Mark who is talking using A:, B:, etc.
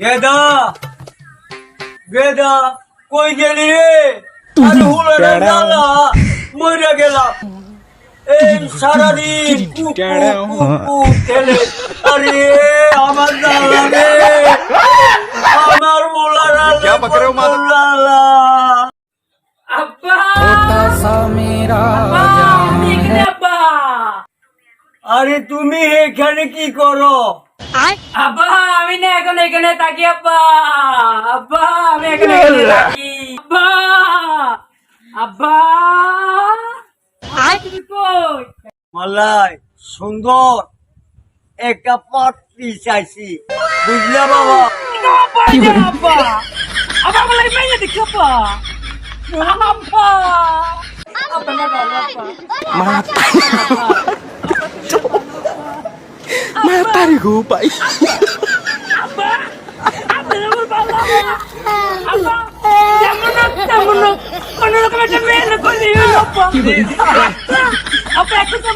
A: গেদা গেদা কই গেলি রে? আর হুলো না জ্বালা মইরা গেলাম। এই সারাদিন খেলে আরে আমার জ্বালা রে, আমার মোলারা মোলালা।
B: আব্বা আব্বা
A: আরে তুমি এখানে কি করো?
B: আব্বা আমি না এখন এখানে থাকি আব্বা। আব্বা আমি এখানে থাকি আব্বা। আব্বা তুমি কই?
A: মালাই সুন্দর একটা পাত্রী চাইছি, বুঝলা বাবা?
B: আব্বা আব্বা বলে মেয়ে দেখি আব্বা। আব্বা আব্বা না বাবা
C: Mata ko pa.
B: Abba! Abba naman pala! Abba! Diyan mo na! Ano na kami sa mena ko niyo, Abba? Abba, ako sa